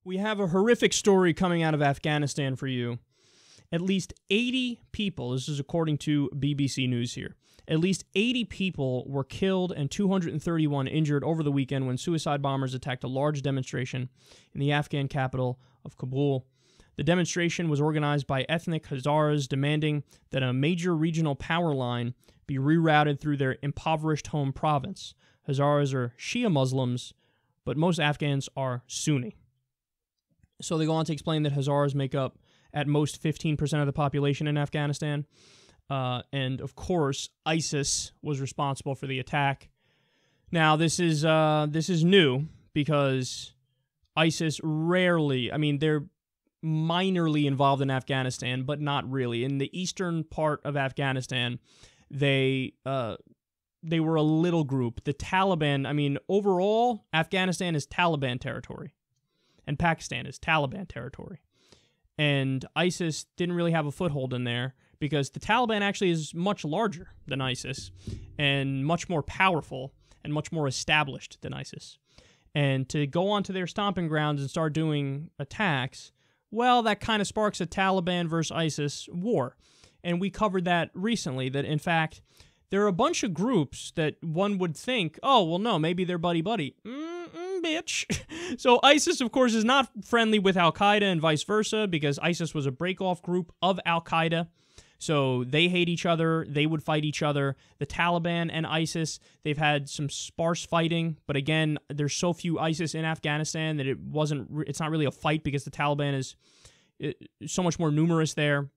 We have a horrific story coming out of Afghanistan for you. At least 80 people, this is according to BBC News here, at least 80 people were killed and 231 injured over the weekend when suicide bombers attacked a large demonstration in the Afghan capital of Kabul. The demonstration was organized by ethnic Hazaras demanding that a major regional power line be rerouted through their impoverished home province. Hazaras are Shia Muslims, but most Afghans are Sunni. So they go on to explain that Hazaras make up at most 15% of the population in Afghanistan. And of course, ISIS was responsible for the attack. Now, this is new because ISIS rarely, they're minorly involved in Afghanistan, but not really. In the eastern part of Afghanistan, they were a little group. The Taliban, overall, Afghanistan is Taliban territory, and Pakistan is Taliban territory. And ISIS didn't really have a foothold in there because the Taliban actually is much larger than ISIS and much more powerful and much more established than ISIS. And to go onto their stomping grounds and start doing attacks, well, that kind of sparks a Taliban versus ISIS war. And we covered that recently, that in fact, there are a bunch of groups that one would think, oh, well, no, maybe they're buddy-buddy. Bitch. So ISIS, of course, is not friendly with al-qaeda and vice versa because ISIS was a break-off group of al-qaeda. So they hate each other. They would fight each other. The Taliban and ISIS, they've had some sparse fighting. But again, there's so few ISIS in Afghanistan that it's not really a fight because the Taliban is so much more numerous there.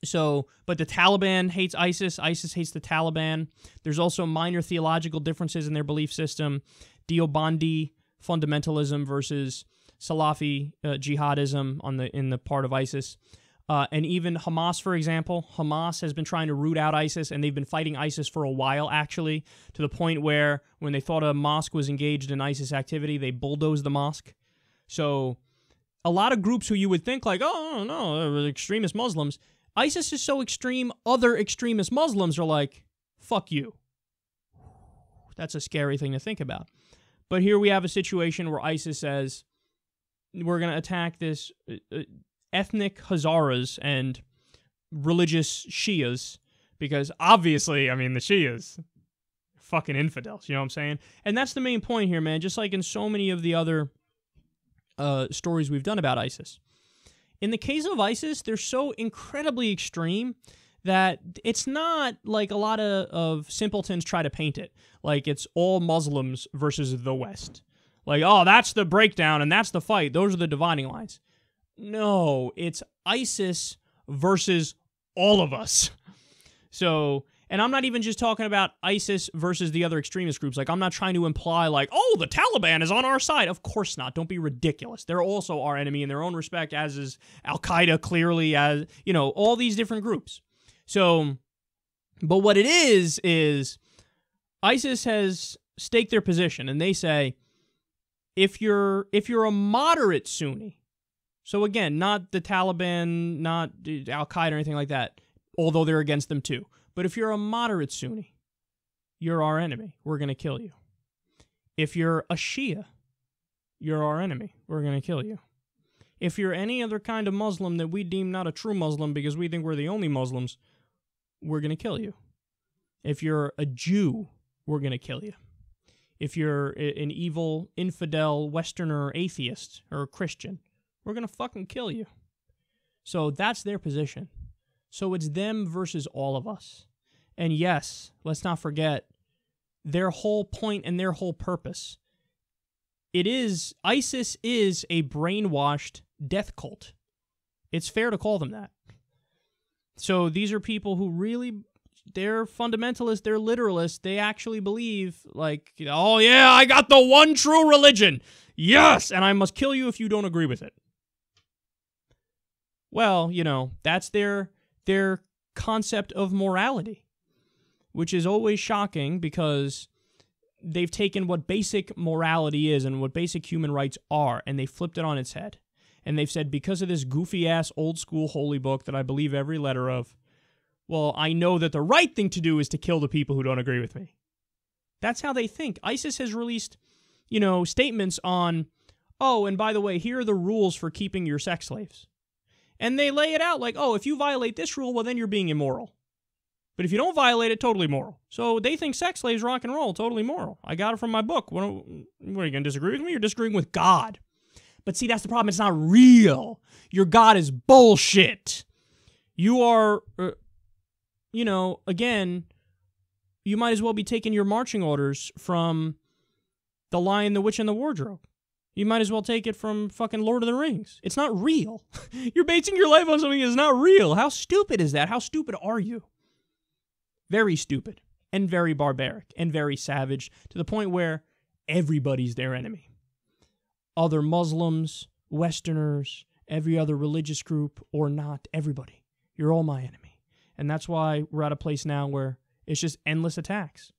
So, but the Taliban hates ISIS. ISIS hates the Taliban. There's also minor theological differences in their belief system. Deobandi fundamentalism versus Salafi jihadism in the part of ISIS. And even Hamas, for example. Hamas has been trying to root out ISIS, and they've been fighting ISIS for a while, actually, to the point where when they thought a mosque was engaged in ISIS activity, they bulldozed the mosque. So a lot of groups who you would think like, oh, no, they're extremist Muslims. ISIS is so extreme, other extremist Muslims are like, fuck you. That's a scary thing to think about. But here we have a situation where ISIS says, we're going to attack this ethnic Hazaras and religious Shias, because obviously, the Shias, fucking infidels, you know what I'm saying? And that's the main point here, man, just like in so many of the other stories we've done about ISIS. In the case of ISIS, they're so incredibly extreme that it's not like a lot of simpletons try to paint it. Like it's all Muslims versus the West. Like, oh, that's the breakdown and that's the fight. Those are the dividing lines. No, it's ISIS versus all of us. So, and I'm not even just talking about ISIS versus the other extremist groups. Like, I'm not trying to imply like, oh, the Taliban is on our side. Of course not. Don't be ridiculous. They're also our enemy in their own respect, as is al-qaeda, clearly, as, all these different groups. So, but what it is ISIS has staked their position, and they say, if you're a moderate Sunni, so again, not the Taliban, not al-qaeda or anything like that, although they're against them too. But if you're a moderate Sunni, you're our enemy. We're going to kill you. If you're a Shia, you're our enemy. We're going to kill you. If you're any other kind of Muslim that we deem not a true Muslim because we think we're the only Muslims, we're going to kill you. If you're a Jew, we're going to kill you. If you're an evil, infidel, Westerner, atheist, or a Christian, we're going to fucking kill you. So that's their position. So it's them versus all of us. And yes, let's not forget, their whole point and their whole purpose. ISIS is a brainwashed death cult. It's fair to call them that. So these are people who really, they're fundamentalists, they're literalists, they actually believe, like, oh yeah, I got the one true religion. Yes, and I must kill you if you don't agree with it. Well, that's their concept of morality, which is always shocking because they've taken what basic morality is and what basic human rights are, and they flipped it on its head. And they've said, because of this goofy-ass old-school holy book that I believe every letter of, well, I know that the right thing to do is to kill the people who don't agree with me. That's how they think. ISIS has released, statements on oh, and by the way, here are the rules for keeping your sex slaves. And they lay it out like, oh, if you violate this rule, well, then you're being immoral. But if you don't violate it, totally moral. So they think sex slaves, rock and roll, totally moral. I got it from my book. What are you going to disagree with me? You're disagreeing with God. But see, that's the problem. It's not real. Your God is bullshit. You are, again, you might as well be taking your marching orders from The Lion, the Witch, and the Wardrobe. You might as well take it from fucking Lord of the Rings. It's not real. You're basing your life on something that's not real. How stupid is that? How stupid are you? Very stupid and very barbaric and very savage to the point where everybody's their enemy. Other Muslims, Westerners, every other religious group or not, everybody. You're all my enemy. And that's why we're at a place now where it's just endless attacks.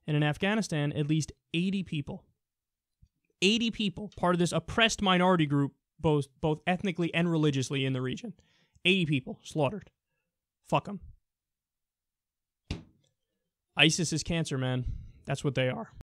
And in Afghanistan, at least 80 people, part of this oppressed minority group, both ethnically and religiously in the region. 80 people slaughtered. Fuck them. ISIS is cancer, man. That's what they are.